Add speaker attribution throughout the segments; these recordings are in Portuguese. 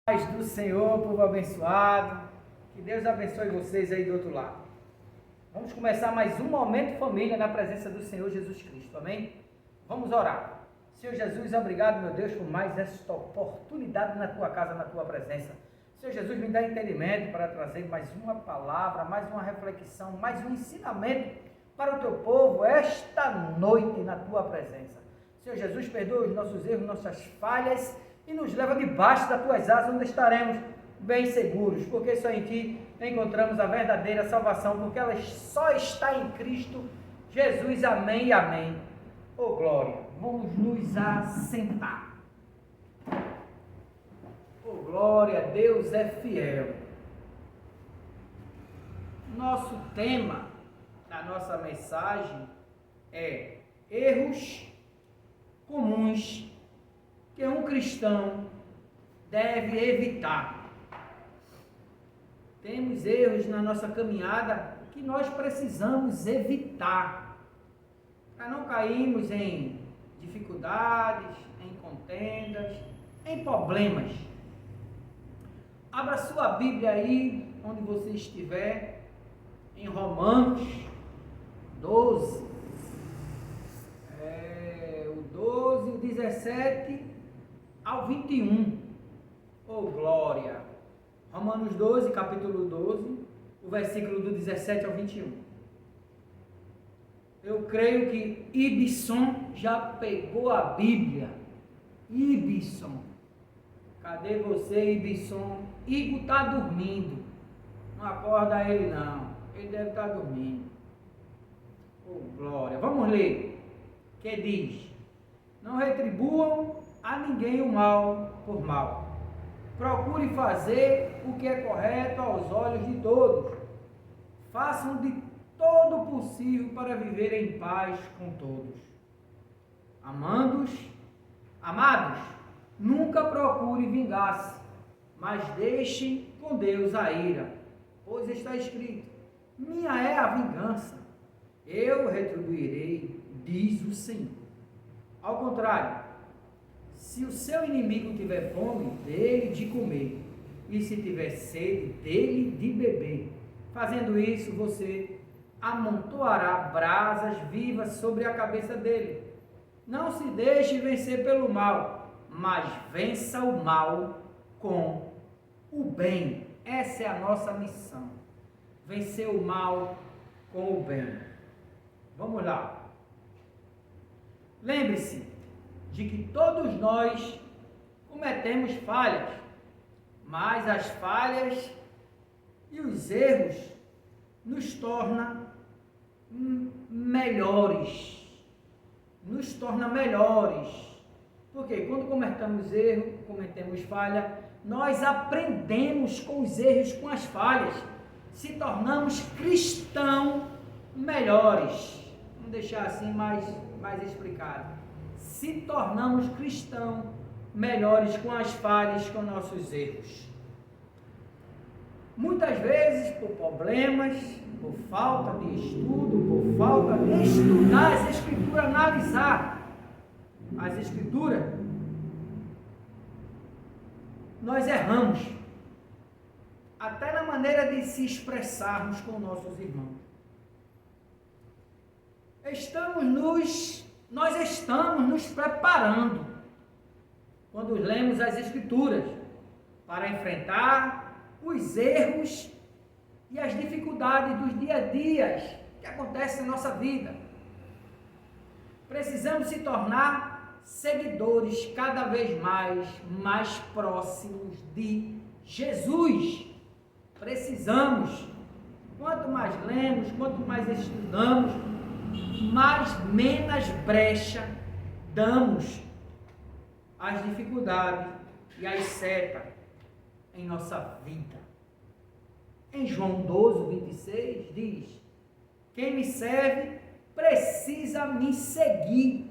Speaker 1: Paz do Senhor, povo abençoado, que Deus abençoe vocês aí do outro lado. Vamos começar mais um momento família na presença do Senhor Jesus Cristo, amém? Vamos orar. Senhor Jesus, obrigado, meu Deus, por mais esta oportunidade na tua casa, na tua presença. Senhor Jesus, me dá entendimento para trazer mais uma palavra, mais uma reflexão, mais um ensinamento para o teu povo esta noite na tua presença. Senhor Jesus, perdoa os nossos erros, nossas falhas e nos leva debaixo das tuas asas, onde estaremos bem seguros, porque só em ti encontramos a verdadeira salvação, porque ela só está em Cristo Jesus. Amém e amém. Oh glória, vamos nos assentar. Oh glória, Deus é fiel. Nosso tema da nossa mensagem é erros comuns que um cristão deve evitar. Temos erros na nossa caminhada que nós precisamos evitar, para não cairmos em dificuldades, em contendas, em problemas. Abra sua Bíblia aí, onde você estiver, em Romanos 12, o 12, o 17 ao 21, oh glória, Romanos 12, capítulo 12, o versículo do 17 ao 21, eu creio que Ibson já pegou a Bíblia. Ibson, cadê você, Ibson? Igor está dormindo, não acorda ele não, ele deve estar dormindo, oh glória, vamos ler, que diz: não retribuam a ninguém o mal por mal. Procure fazer o que é correto aos olhos de todos. Façam de todo o possível para viver em paz com todos. Amados, nunca procure vingar-se, mas deixem com Deus a ira, pois está escrito: minha é a vingança, eu retribuirei, diz o Senhor. Ao contrário, se o seu inimigo tiver fome, dele de comer, e se tiver sede, dele de beber. Fazendo isso, você amontoará brasas vivas sobre a cabeça dele. Não se deixe vencer pelo mal, mas vença o mal com o bem. Essa é a nossa missão, vencer o mal com o bem. Vamos lá. Lembre-se de que todos nós cometemos falhas, mas as falhas e os erros nos tornam melhores, porque quando cometemos erro, cometemos falha, nós aprendemos com os erros, com as falhas, se tornamos cristãos melhores. Vamos deixar assim mais explicado. Se tornamos cristãos melhores com as falhas, com nossos erros. Muitas vezes por problemas, por falta de estudo, por falta de estudar as Escrituras, analisar as Escrituras, nós erramos, até na maneira de se expressarmos com nossos irmãos. Nós estamos nos preparando, quando lemos as Escrituras, para enfrentar os erros e as dificuldades dos dia a dia que acontecem na nossa vida. Precisamos se tornar seguidores cada vez mais próximos de Jesus. Precisamos, quanto mais lemos, quanto mais estudamos, menos brecha damos às dificuldades e às setas em nossa vida. Em João 12, 26 diz: quem me serve precisa me seguir,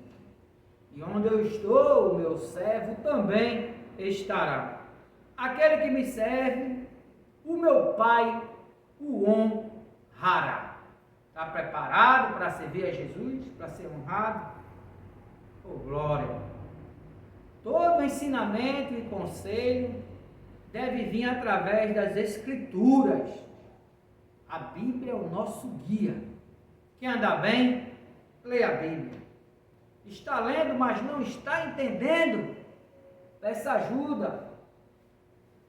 Speaker 1: e onde eu estou, o meu servo também estará. Aquele que me serve, o meu Pai o honrará. Está preparado para servir a Jesus, para ser honrado? Oh glória! Todo ensinamento e conselho deve vir através das Escrituras. A Bíblia é o nosso guia. Quem anda bem, leia a Bíblia. Está lendo, mas não está entendendo? Peça ajuda.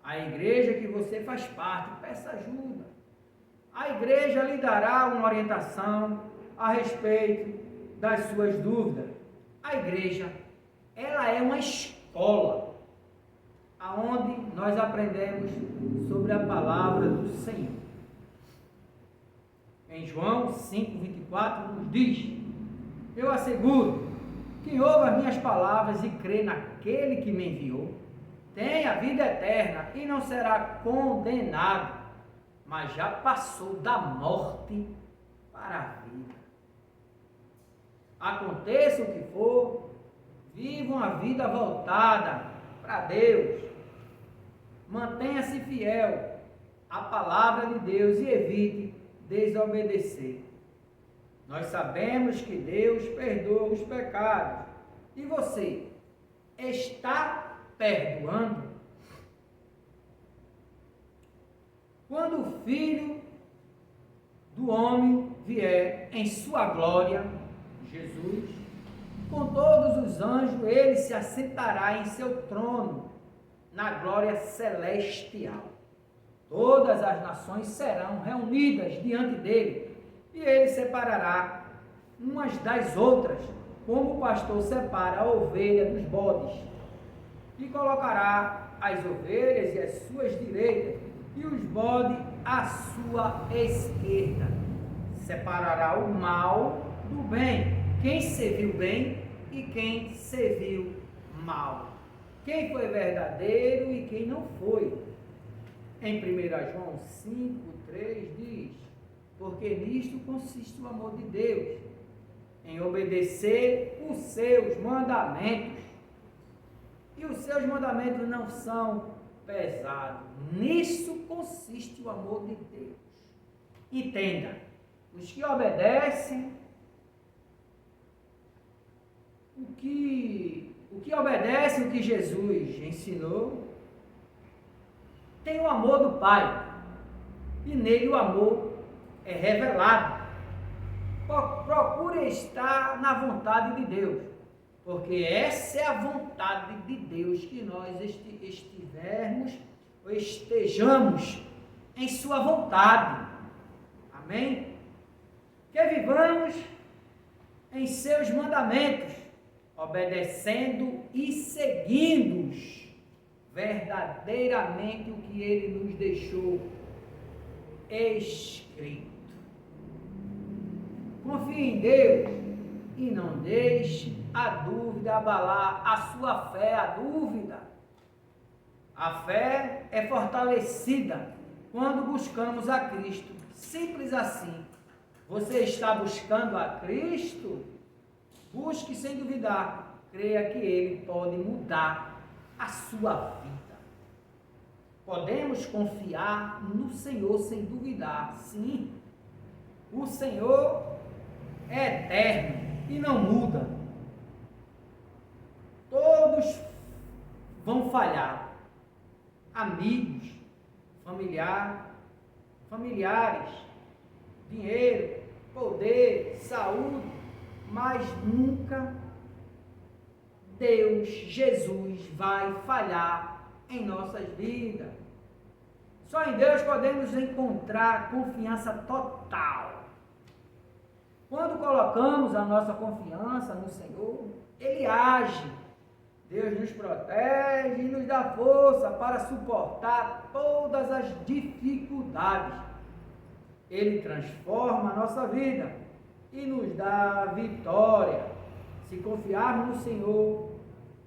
Speaker 1: A igreja que você faz parte, peça ajuda. A igreja lhe dará uma orientação a respeito das suas dúvidas. A igreja, ela é uma escola, aonde nós aprendemos sobre a palavra do Senhor. Em João 5,24 nos diz: eu asseguro, quem ouve as minhas palavras e crê naquele que me enviou, tem a vida eterna e não será condenado, mas já passou da morte para a vida. Aconteça o que for, vivam a vida voltada para Deus. Mantenha-se fiel à palavra de Deus e evite desobedecer. Nós sabemos que Deus perdoa os pecados. E você está perdoando? Quando o Filho do Homem vier em sua glória, Jesus, com todos os anjos, ele se assentará em seu trono, na glória celestial. Todas as nações serão reunidas diante dele, e ele separará umas das outras, como o pastor separa a ovelha dos bodes, e colocará as ovelhas e as suas direitas, e os bodes à sua esquerda. Separará o mal do bem, quem serviu bem e quem serviu mal, quem foi verdadeiro e quem não foi. Em 1 João 5,3 diz: porque nisto consiste o amor de Deus, em obedecer os seus mandamentos. E os seus mandamentos não são pesados. Nisso consiste o amor de Deus. Entenda, os que obedecem, o que obedece o que Jesus ensinou, tem o amor do Pai, e nele o amor é revelado. Procure estar na vontade de Deus, porque essa é a vontade de Deus, que nós estejamos em sua vontade. Amém? Que vivamos em seus mandamentos, obedecendo e seguindo verdadeiramente o que ele nos deixou escrito. Confie em Deus e não deixe a dúvida abalar a sua fé. A fé é fortalecida quando buscamos a Cristo. Simples assim. Você está buscando a Cristo? Busque sem duvidar. Creia que Ele pode mudar a sua vida. Podemos confiar no Senhor sem duvidar. Sim, o Senhor é eterno e não muda. Todos vão falhar. Amigos, familiares, dinheiro, poder, saúde, mas nunca Deus, Jesus, vai falhar em nossas vidas. Só em Deus podemos encontrar confiança total. Quando colocamos a nossa confiança no Senhor, Ele age. Deus nos protege e nos dá força para suportar todas as dificuldades. Ele transforma a nossa vida e nos dá vitória. Se confiarmos no Senhor,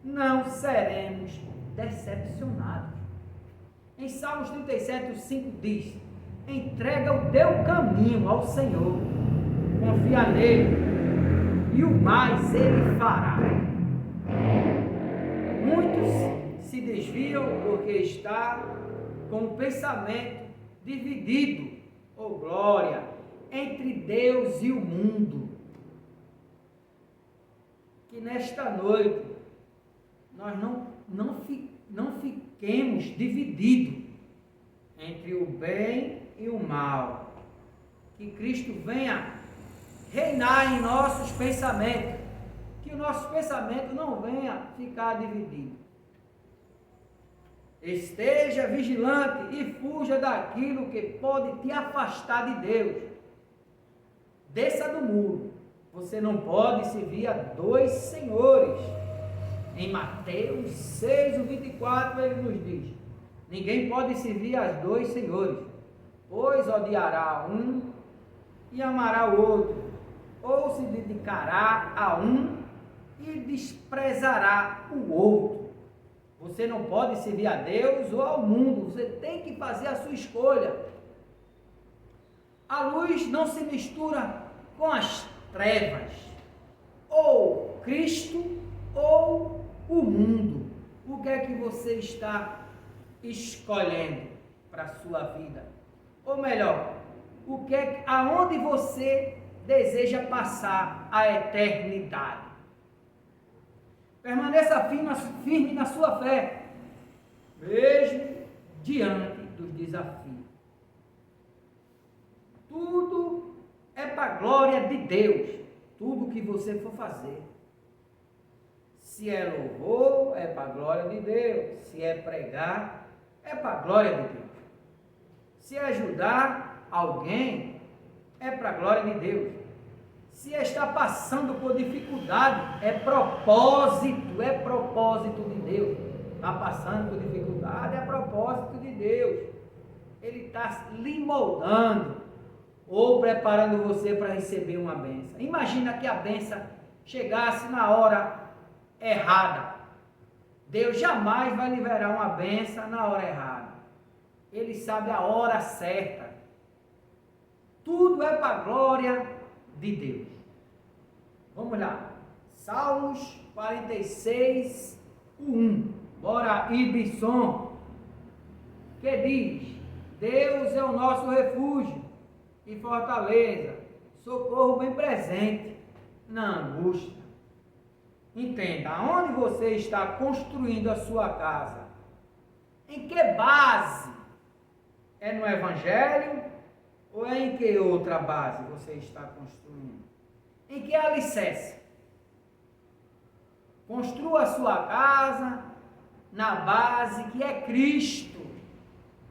Speaker 1: não seremos decepcionados. Em Salmos 37:5 diz: entrega o teu caminho ao Senhor, confia nele, e o mais ele fará. Muitos se desviam porque está com o pensamento dividido, ou glória, entre Deus e o mundo. Que nesta noite nós não fiquemos divididos entre o bem e o mal. Que Cristo venha reinar em nossos pensamentos. Que o nosso pensamento não venha ficar dividido. Esteja vigilante e fuja daquilo que pode te afastar de Deus. Desça do muro. Você não pode servir a dois senhores. Em Mateus 6:24 ele nos diz: ninguém pode servir a dois senhores, pois odiará um e amará o outro, ou se dedicará a um e desprezará o outro. Você não pode servir a Deus ou ao mundo, você tem que fazer a sua escolha. A luz não se mistura com as trevas, ou Cristo ou o mundo. O que é que você está escolhendo para a sua vida? Ou melhor, aonde você deseja passar a eternidade? Permaneça firme na sua fé, mesmo diante dos desafios. Tudo é para a glória de Deus, tudo que você for fazer. Se é louvor, é para a glória de Deus. Se é pregar, é para a glória de Deus. Se é ajudar alguém, é para a glória de Deus. Se está passando por dificuldade, é propósito de Deus. Está passando por dificuldade, é propósito de Deus. Ele está lhe moldando ou preparando você para receber uma bênção. Imagina que a bênção chegasse na hora errada. Deus jamais vai liberar uma bênção na hora errada. Ele sabe a hora certa. Tudo é para a glória de Deus. Vamos lá. Salmos 46, 1. Bora, Ibson. Que diz: Deus é o nosso refúgio e fortaleza, socorro bem presente na angústia. Entenda, aonde você está construindo a sua casa? Em que base? É no Evangelho ou é em que outra base você está construindo? Em que alicerce? Construa a sua casa na base que é Cristo,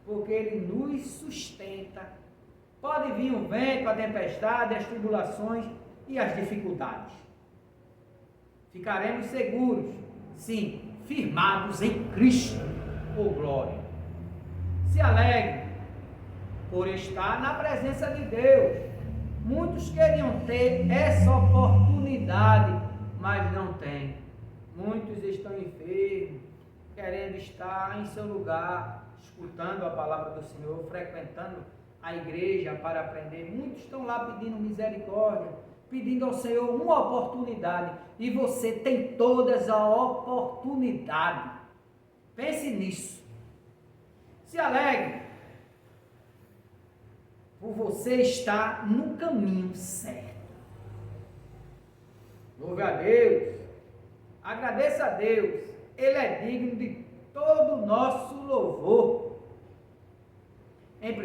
Speaker 1: porque Ele nos sustenta. Pode vir o vento, a tempestade, as tribulações e as dificuldades. Ficaremos seguros, sim, firmados em Cristo, por glória. Se alegre por estar na presença de Deus. Muitos queriam ter essa oportunidade, mas não têm. Muitos estão enfermos, querendo estar em seu lugar, escutando a palavra do Senhor, frequentando a igreja para aprender. Muitos estão lá pedindo misericórdia, pedindo ao Senhor uma oportunidade, e você tem todas as oportunidades. Pense nisso. Se alegre por você estar no caminho certo. Louve a Deus, agradeça a Deus, Ele é digno de todo o nosso louvor. Em 1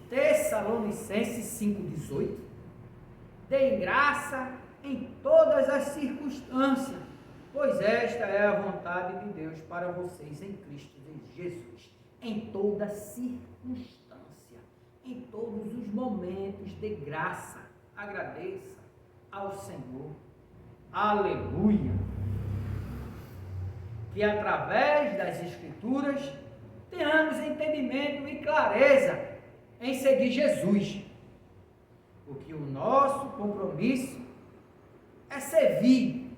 Speaker 1: Tessalonicenses 5,18, deem graça em todas as circunstâncias, pois esta é a vontade de Deus para vocês em Cristo Jesus. Em toda circunstância, em todos os momentos de graça, agradeça ao Senhor. Aleluia! Que através das Escrituras tenhamos entendimento e clareza em seguir Jesus, porque o nosso compromisso é servir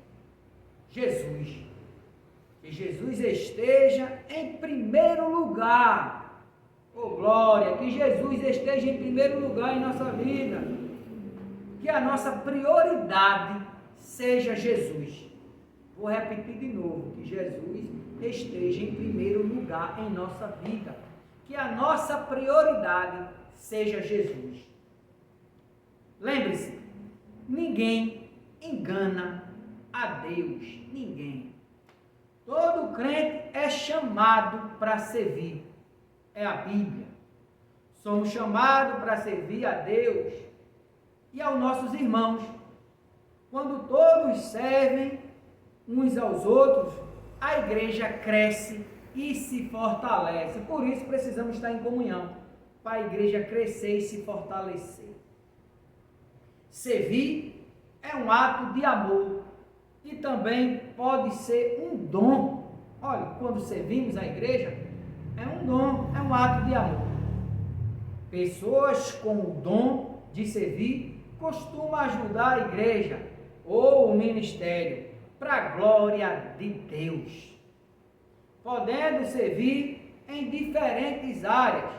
Speaker 1: Jesus, que Jesus esteja em primeiro lugar. Oh glória, que Jesus esteja em primeiro lugar em nossa vida, que a nossa prioridade seja Jesus. Vou repetir de novo, que Jesus esteja em primeiro lugar em nossa vida, que a nossa prioridade seja Jesus. Lembre-se, ninguém engana a Deus, ninguém. Todo crente é chamado para servir. É a Bíblia. Somos chamados para servir a Deus e aos nossos irmãos. Quando todos servem uns aos outros, a igreja cresce e se fortalece. Por isso precisamos estar em comunhão, para a igreja crescer e se fortalecer. Servir é um ato de amor e também pode ser um dom. Olha, quando servimos a igreja, é um dom, é um ato de amor. Pessoas com o dom de servir costumam ajudar a igreja ou o ministério para a glória de Deus, podendo servir em diferentes áreas.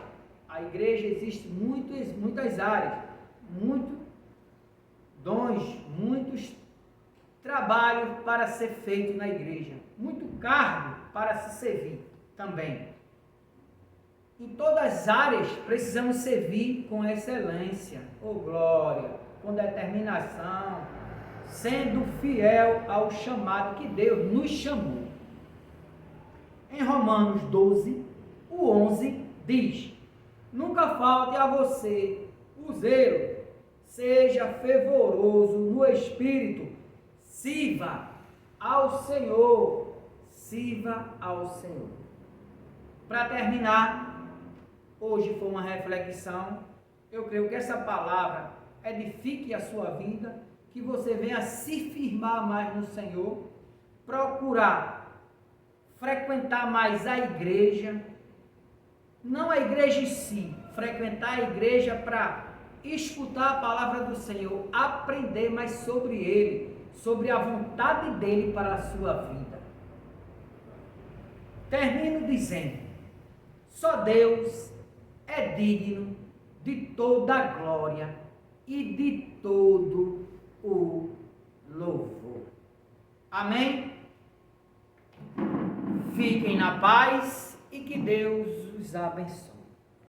Speaker 1: A igreja existe muitas áreas, muitos dons, muitos trabalhos para ser feito na igreja, muito cargo para se servir também. Em todas as áreas precisamos servir com excelência, glória, com determinação, sendo fiel ao chamado que Deus nos chamou. Em Romanos 12, o 11 diz: nunca falte a você o zelo, seja fervoroso no espírito, sirva ao Senhor, sirva ao Senhor. Para terminar, hoje foi uma reflexão, eu creio que essa palavra edifique a sua vida, que você venha se firmar mais no Senhor, procurar frequentar mais a igreja, não a igreja em si, frequentar a igreja para escutar a palavra do Senhor, aprender mais sobre Ele, sobre a vontade dEle para a sua vida. Termino dizendo, só Deus é digno de toda a glória e de todo o louvor. Amém? Fiquem na paz e que Deus os abençoe.